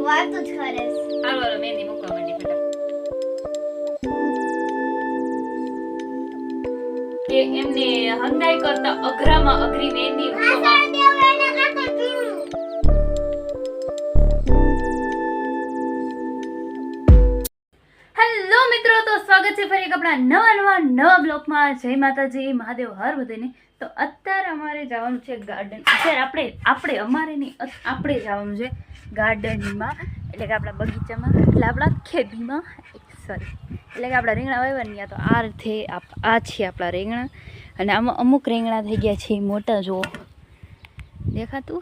વાત જ કરે હાલો હાલો મહેંદી મૂકવા માંડી ફટાફટ કે એમને હંધાઈ કરતા અઘરામાં અઘરી મહેંદી મૂકવા હેલો મિત્રો, તો સ્વાગત છે ફરી એક આપણા નવા બ્લોગમાં. જય માતાજી, મહાદેવ હર બધાને. તો અત્યારે અમારે જવાનું છે ગાર્ડન. અત્યારે આપણે જવાનું છે ગાર્ડનમાં, એટલે કે આપણા બગીચામાં, એટલે આપણા ખેતીમાં. સોરી, એટલે કે આપણા રીંગણા વાવ્યા તો આ છે આપણા રીંગણા. અને આમાં અમુક રીંગણા થઈ ગયા છે મોટા, જો દેખાતું.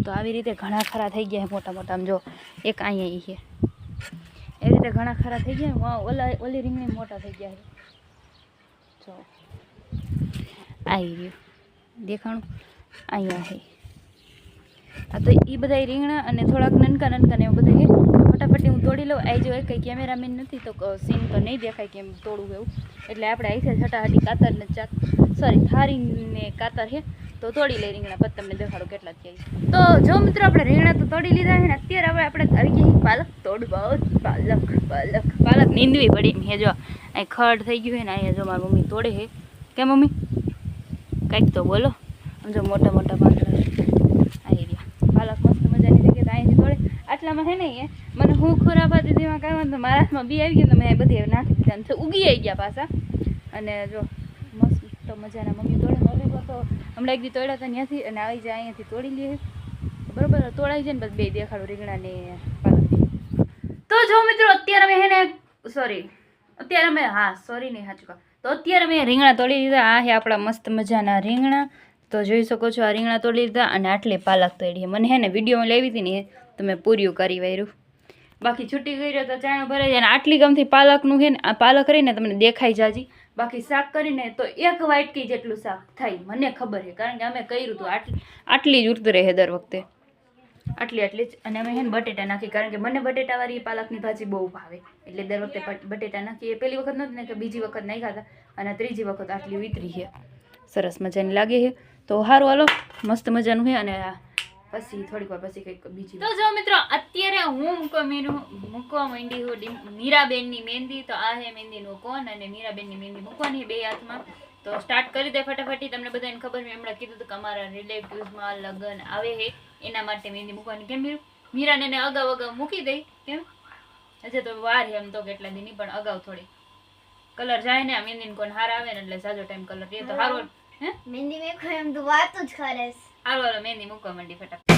તો આવી રીતે ઘણા ખરા થઈ ગયા છે મોટા મોટા. આમ જો એક અહીંયા છે, એવી રીતે ઘણા ખરા થઈ ગયા. ઓલી રીંગણી મોટા થઈ ગયા છે, જો આવી રહ્યું દેખાણું અહીંયા છે. આ તો એ બધા રીંગણા અને થોડાક નનકા ને એવું બધા છે. ફટાફટ હું તોડી લઉં. આવી જો કંઈ કેમેરામેન નથી તો સીન તો નહીં દેખાય કેમ તોડવું એવું, એટલે આપણે આવી છટાહટી કાતર ને થારીને કાતર છે તો તોડી લઈ રીંગણા. પછી તમને દેખાડો કેટલા થયા. તો જો મિત્રો, આપણે રીંગણા તો તોડી લીધા છે ને અત્યારે આપણે આવી ગયા પાલક તોડવા. પાલક નીંદવી પડી ને જો અહીં ખડ થઈ ગયું છે ને. અહીંયા જો મારી મમ્મી તોડે છે. કે મમ્મી કંઈક તો બોલો. આમ જો મોટા મોટા પાંદડા આવી રહ્યા. પાલક મસ્ત મજાની થઈ ગઈ તો અહીંથી તોડે. આટલામાં છે ને મને હું ખોરાપા દીધીમાં કાંઈ વાંધો, મારા હાથમાં બી આવી ગયું તો મેં બધી નાખી દીધા, ઉગી આવી ગયા પાછા. અને જો મસ્ત મજાના મમ્મી તોડે. મમ્મી તો હમણાં એક દી તોડ્યા હતા ત્યાંથી, અને આવી જાય અહીંયાથી તોડી લઈએ બરોબર. તોડાઈ જાય ને બસ બે દેખાડો રીંગણા ને પાલક. તો જો મિત્રો, અત્યારે મેં અત્યારે મેં રીંગણા તોડી લીધા. આ છે આપણા મસ્ત મજાના રીંગણા. તો જોઈ શકો છો, આ રીંગણા તોડી લીધા અને આટલી પાલક તોડી. મને હે ને વિડીયોમાં લેવી હતી ને તો મેં પૂર્યું કરી વાર્યું, બાકી છૂટી ગઈ રહ્યો તો ચાણું ભરાઈ જાય. અને આટલી ગમથી પાલકનું છે ને, આ પાલક રહીને તમને દેખાઈ જાજી. બાકી શાક કરીને તો એક વાટકી જેટલું શાક થાય, મને ખબર છે, કારણ કે અમે કર્યું હતું. આટલી જ ઉડતું રહે દર વખતે, આટલી જ. અને અમે છે ને બટેટા નાખી, કારણ કે મને બટેટાવાળી પાલકની ભાજી બહુ ભાવે, એટલે દર વખતે બટેટા નાખી. એ પહેલી વખત નથી ને, કે બીજી વખત નહીં ખાતા, અને ત્રીજી વખત આટલી વિતરી છે. સરસ મજાની લાગે છે. તો સારું હાલો, મસ્ત મજાનું છે. અને પછી થોડીક વાર પછી કંઈક બીજી. તો જો મિત્રો, અત્યારે હું મૂકવા માંડી હું મીરાબેનની મહેંદી. તો આ છે મહેંદીનું કોન, અને મીરાબેનની મહેંદી મૂકવાની બે હાથમાં. તો સ્ટાર્ટ કરી દે ફટાફટી. તમને બધાને ખબર, મેં હમણાં કીધું હતું કે અમારા રિલેટિવ્સમાં લગ્ન આવે છે, એના માટે મહેંદી મૂકવાની. કેમ મીરાને અગાઉ મૂકી દઈ, કેમ હજે તો વાર છે એમ તો કેટલા દિનની, પણ અગાઉ થોડી કલર જાય ને. આ મહેંદીને કોણ હાર આવે ને, એટલે સાજો ટાઈમ કલર રહે તો સારું. હે મહેંદી મેં એમ તો વાત જ કરે હાલો મહેંદી મૂકવા માંડી ફટાફટ.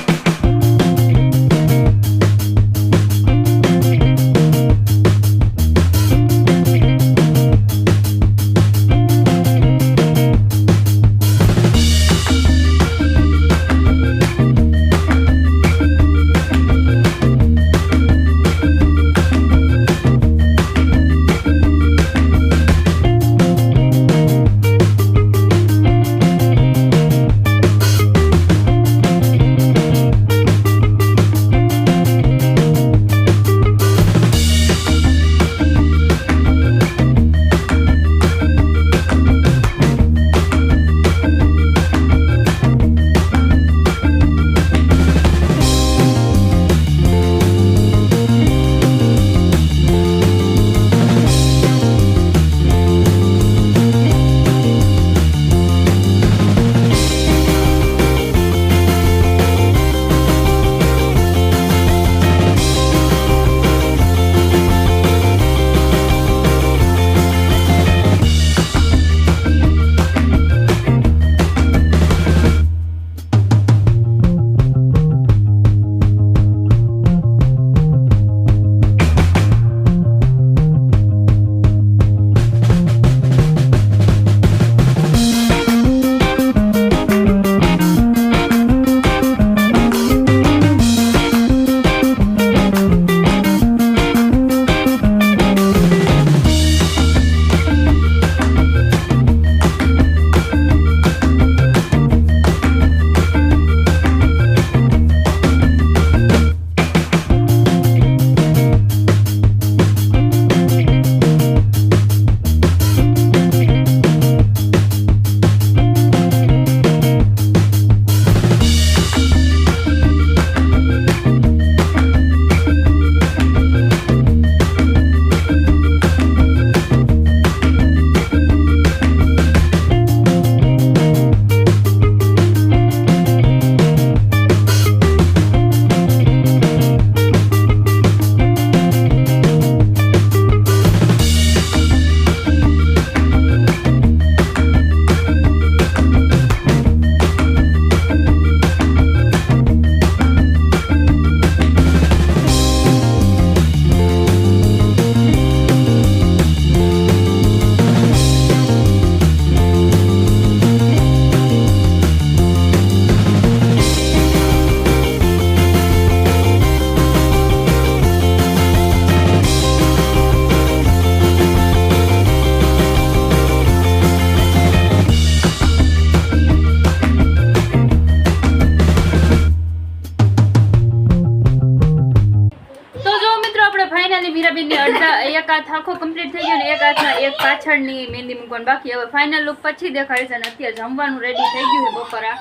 ફાઇનલી મીરાબેનની અડધા એક હાથ આખો કમ્પ્લીટ થઈ ગયો ને એક હાથમાં એક પાછળની મહેંદી મૂકવાનું બાકી. હવે ફાઇનલ લુક પછી દેખાડીશ અને અત્યારે જમવાનું રેડી થઈ ગયું છે બપોરા.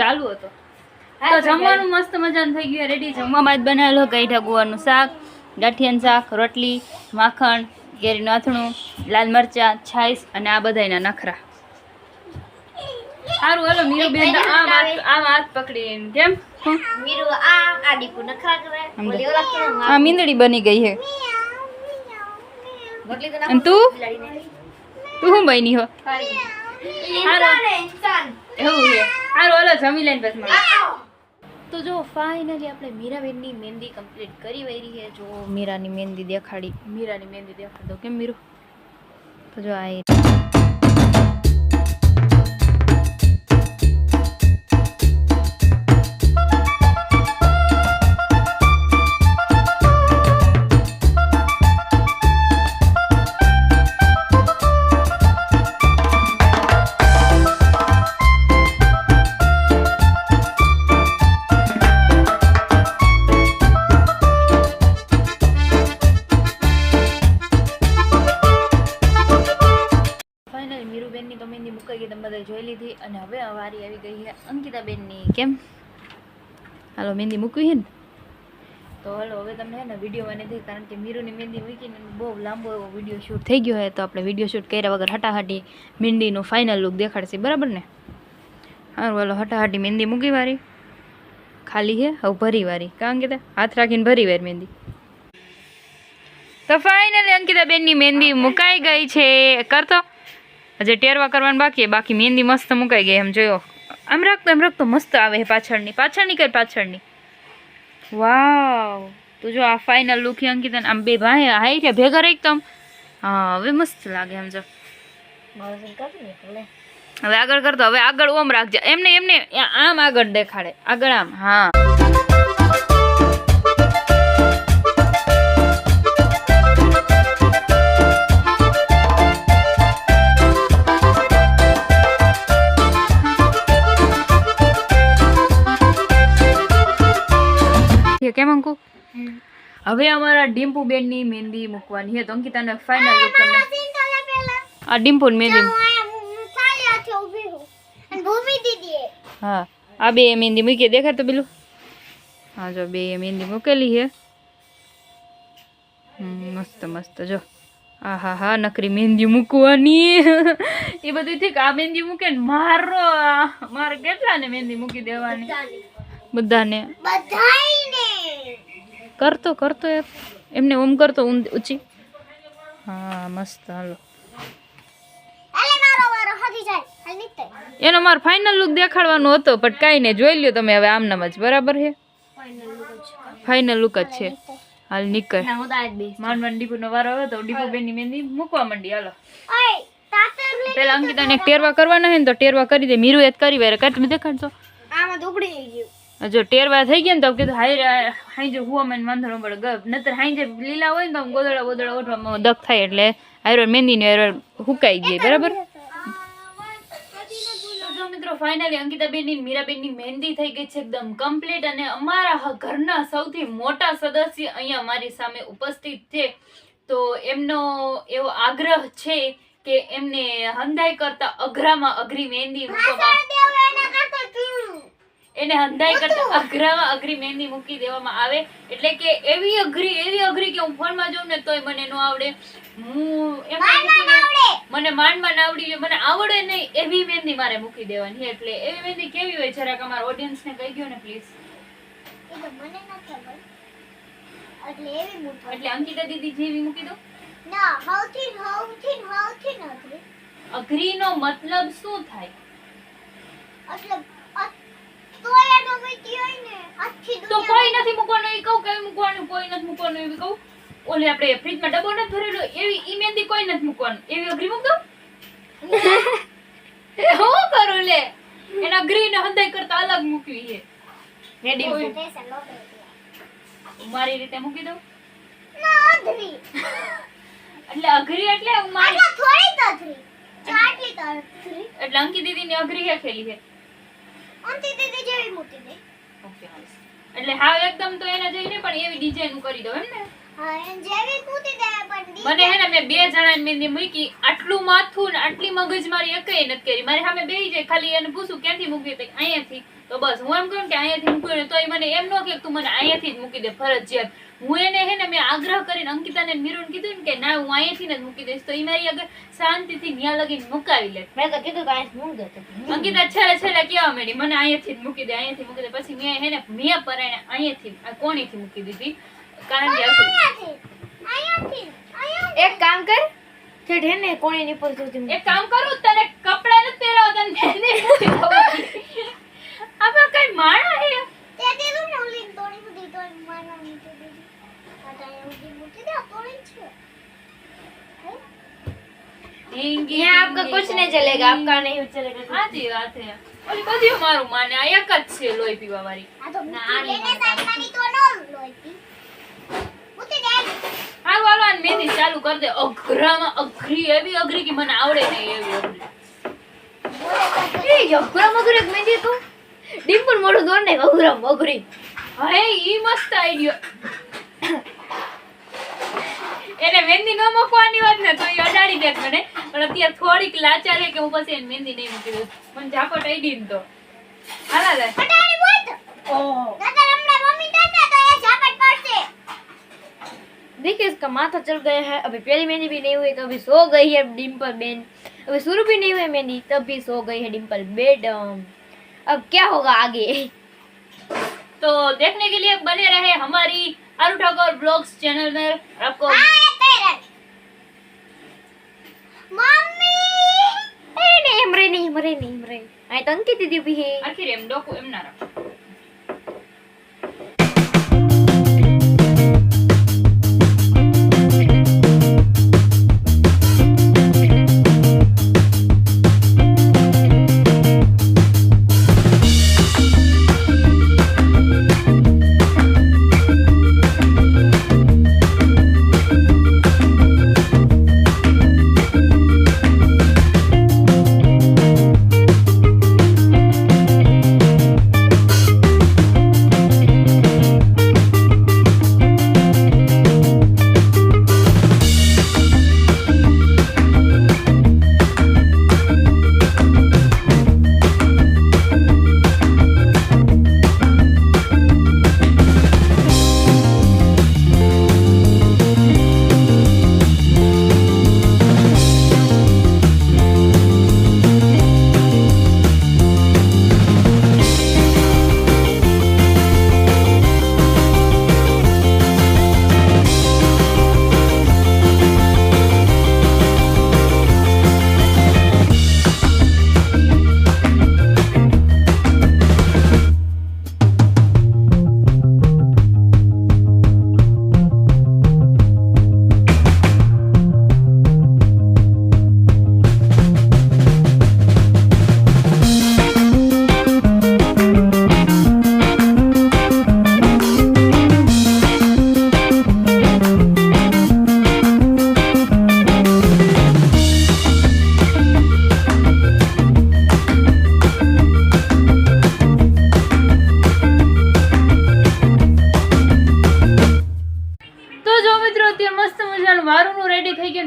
ચાલુ હતો તો જમવાનું મસ્ત મજાનું થઈ ગયું રેડી. જમવામાં જ બનાવેલો ગાઈઠા ગુવારનું શાક, ગાંઠિયાનું શાક, રોટલી, માખણ, કેરીનું આથણું, લાલ મરચા, છાશ અને આ બધાયના નખરા. સારું હાલો મીરુબેન આમ હાથ પકડીને કેમ મીરુ આ દીપુ નખરા કરે ઓલી ઓલા કરે આ મીંદડી બની ગઈ છે. ગટલી તો અને તું શું બની હો? ઇન્સાન એવું છે. સારું હાલો જમી લઈને પછી મળીએ. તો જો ફાઇનલી આપણે મીરાબેનની મહેંદી કમ્પ્લીટ કરી વળી છે. જો મીરાની મહેંદી દેખાડી દો કેમ મીરુ? તો જો આ મીરુબેનની તો મહેંદી મુકાઈ ગઈ, તમે બધા જોઈ લીધી. અને હવે વારી આવી ગઈ છે અંકિતાબેનની. કેમ હાલો મહેંદી મૂકવી છે ને તો હાલો હવે તમને છે ને વિડીયોમાં નથી, કારણ કે મીરુની મહેંદી મૂકીને બહુ લાંબો એવો વિડીયો શૂટ થઈ ગયો છે. તો આપણે વિડીયો શૂટ કર્યા વગર હટાહટી મહેંદીનું ફાઇનલ લુક દેખાડશે, બરાબર ને? સારું હાલો હટાહટી મહેંદી મૂકી વારી ખાલી છે. હવે ભરી વારી કારણ કે હાથ રાખીને ભરી વાર મહેંદી. તો ફાઇનલી અંકિતાબેનની મહેંદી મુકાઈ ગઈ છે. કરતો હજી ટેરવા કરવાનું બાકી મહેંદી મસ્ત મુકાઈ ગઈ. એમ જોયો આમ રાખતો મસ્ત આવે છે પાછળની કઈ પાછળની. વાવ તો જો આ ફાઇનલ લુક છે અંકિતા. આમ બે ભાઈ હાઈ છે ભેગા રહી તમ. હા હવે મસ્ત લાગે એમ જો. હવે આગળ કરતો. હવે આગળ ઓમ રાખજે. એમને આમ આગળ દેખાડે. આગળ આમ. હા કેમ અંકુ? હવે અમારા ડિમ્પુ બેનની મહેંદી મૂકવાની છે. તો અંકિતાને ફાઇનલ લુક તમને આ ડિમ્પુ મહેંદી. હા આ બે મહેંદી મૂકી દેખાય તો પેલું. હા જો બે મહેંદી મૂકેલી છે. મસ્ત જો. હા નકરી મહેંદી મૂકવાની એ બધું ઠીક. આ મહેંદી મૂકે ને મારે કેટલા ને મહેંદી મૂકી દેવાની બધાને. કરતો યાર એમને ઓમ કરતો ઊંચી. હા મસ્ત હાલો. એનો મારો ફાઇનલ લુક દેખાડવાનો હતો પણ કાંઈ નહીં, જોઈ લ્યો તમે હવે આમનામ જ. બરાબર છે ફાઇનલ લુક જ છે. હાલ નીકળ માંડવાન ડીપુનો વારો આવ્યો તો ડીપુ બેનની મહેંદી મૂકવા માંડી. હાલો પેલા અંકિતાને ટેરવા કરવાના છે ને તો ટેરવા કરી દે. મીરુ જ કરી વાર તમે દેખાડશો. જો ટેરવા થઈ ગયા ને તો કીધું હાઈ હુવામાં વાંધો ન પડે. નતર હાઈ લીલા હોય ને તો ગોદડા ઓઢવામાં દક થાય એટલે હાઈરો મહેંદીને હુકાઈ ગઈ. બરાબર. તો મિત્રો ફાઇનલી અંકિતાબેનની મીરાબેનની મહેંદી થઈ ગઈ છે એકદમ કમ્પ્લીટ. અને અમારા ઘરના સૌથી મોટા સદસ્ય અહીંયા મારી સામે ઉપસ્થિત છે. તો એમનો એવો આગ્રહ છે કે એમને હંધાઈ કરતા અઘરામાં અઘરી મહેંદી એને હંધાઈ કરતા અઘરામાં અઘરી મહેંદી મૂકી દેવામાં આવે. એટલે કે એવી અઘરી કે હું ફોનમાં જોઉં ને તોય મને ન આવડે. મને માંડમાં આવડી ગયું, મને આવડે નહીં એવી મહેંદી મારે મૂકી દેવાની. એટલે એવી મહેંદી કેવી હોય જરાક અમારા ઓડિયન્સ ને કહી ગયો ને પ્લીઝ. એટલે અંકિતા દીદી જેવી મૂકી દો. અઘરી નો મતલબ શું થાય? તો કોઈ નથી મૂકવાનું એ કહું, કઈ મૂકવાનું કોઈ નથી મૂકવાનું એવી કહું. ઓલે આપણે ફ્રીજમાં ડબ્બો નથી ભરેલો એવી ઈ મહેંદી કોઈ નથી મૂકવાનું એવી અઘરી મૂક દો. હું કરું લે એના અઘરી ને હંધાઈ કરતા અલગ મૂકવી છે. રેડી મારી રીતે મૂકી દઉં. એટલે અઘરી એટલે મારી એટલે અંકી દીદી ની અઘરી હે ખેલી છે. ઓકે એટલે હાવ એકદમ તો એના જઈને પણ એવી ડિઝાઇન કરી દો એમ ને હા એમ જેવી કૂતી દે પણ મને હે ને મેં બે જણાને મહેંદી મૂકી આટલું માથું ને આટલી મગજ મારી એકય નથી કરી મારી સામે બેહી જાય ખાલી એને પૂછું ક્યાંથી મૂકી તો અહીંયાથી તો બસ હું એમ કહું કે અહીંયાથી મૂક્યું ને તોય મને એમ ન કે તું મને અહીંયાથી જ મૂકી દે ફરજિયાત હું એને હે ને મેં આગ્રહ કરીને અંકિતાને મીરુને કીધું ને કે ના હું અહીંયાથી જ મૂકી દઈશ તો એ મારી આગળ શાંતિથી ન્યા લગીને મુકાવી લે મેં તો કીધું કે આ મૂક દે અંકિતા છેલ્લે કેવા માંડી મને અહીંયાથી જ મૂકી દે પછી મેં હે ને મેં પરાણે અહીંયાથી આ કોણીથી મૂકી દીધી કારણ કે એક કામ કર છેઠ હે ને કોણી ની પર સુધી એક કામ કરું તને કપડા નથી પહેરાવતા તને મહેંદી મૂકી દઉં આમાં કઈ માણા હે તે દીધું ને ઓલી તોડી બધી તો માના નીચે દીધી આ તાય ઉડી મૂકી દે તોડી છે यहाँ आपका कुछ नहीं चलेगा आपका नहीं चलेगा સાચી વાત છે ઓલી બધી મારું માને આ એક જ છે લોહી પીવા વાળી આ તો ના એને સાઈડમાંની તો નો લોઈતી મૂકી દે હારું હાલો આ મહેંદી ચાલુ કર દે અઘરામાં અઘરી એવી અઘરી કે મને આવડે નહીં એવી અઘરી એ જબરા મગરે મેંદી તો ડિમ્પલ મોઢું દોડ ને અઘરા મગરી હે ઈ મસ્ત આઈડિયો એને મહેંદી ન મૂકવાની વાત ને તો ઈ અડાડી દેત મને પણ અત્યારે થોડીક લાચાર છે કે હું પછી એને મહેંદી નહીં મૂકી દઉં મને ઝાપટ આઈ ને તો હાલા લે અટાડી બોલ ઓહ દાદા હમણાં મમ્મી कहता तो ये झापट पड़ते देखिए इसका माथा चल गया है अभी पहली महीने भी नहीं हुई तो अभी सो गई है डिम्पल बेन अभी शुरू भी नहीं हुई मेहंदी तब भी सो गई है डिम्पल बेडम अब क्या होगा आगे तो देखने के लिए बने रहे हमारी अरु ठाकुर ब्लॉग्स चैनल में आपको मम्मी ए नहीं हमरे आई तो अंकित दीदी भी है आखिर एम डोकू एम ना रखो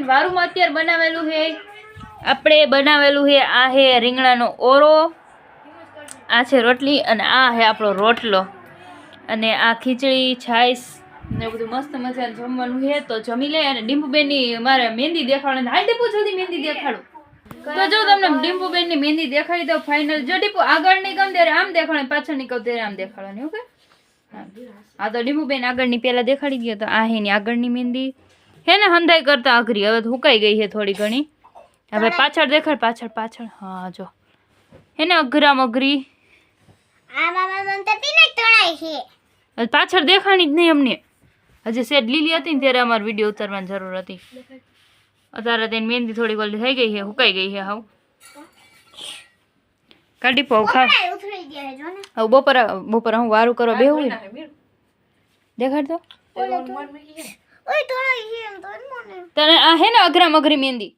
વારુમાં અત્યારે બનાવેલું છે આપણે બનાવેલું છે આ છે રીંગણાનો ઓરો આ છે રોટલી અને આ છે આપણો રોટલો અને આ ખીચડી છાશ ને બધું મસ્ત મજાનું જમવાનું છે તો જમી લે અને ડિમ્પુબેનની મારે મહેંદી દેખાડો હાલ ડીપુ જલ્દી મહેંદી દેખાડો તો જો તમને ડિમ્પુબેનની મહેંદી દેખાડી દો ફાઇનલ જો ડીપુ આગળ નહીં કહું ત્યારે આમ દેખાડો પાછળ નહીં કહું ત્યારે આમ દેખાડવાની ઓકે હા તો ડીમ્પુબેન આગળની પહેલા દેખાડી દો તો આ હે ની આગળની મહેંદી હે ને હંધાઈ કરતા અઘરી હવે તો હુકાઈ ગઈ છે થોડી ઘણી હવે પાછળ દેખાડ પાછળ પાછળ હા જો હે ને અઘરામ અઘરી આ મામા મંતતી ને તણાઈ છે હવે પાછળ દેખાણી જ નહીં અમને હજી સેટ લીલી હતી ને ત્યારે અમારે વિડીયો ઉતારવાની જરૂર હતી અત્યારે તેની મહેંદી થોડી ઓલી થઈ ગઈ છે હુકાઈ ગઈ છે હાવ કાઢી પાવ ખાવ ઉથરી ગયા જો ને હવે બપોરા હું વારું કરવા બેહું દેખાડ તો ઓય તણાઈ છે એમ તો મને તને આ હે ને અઘરામ અઘરી મહેંદી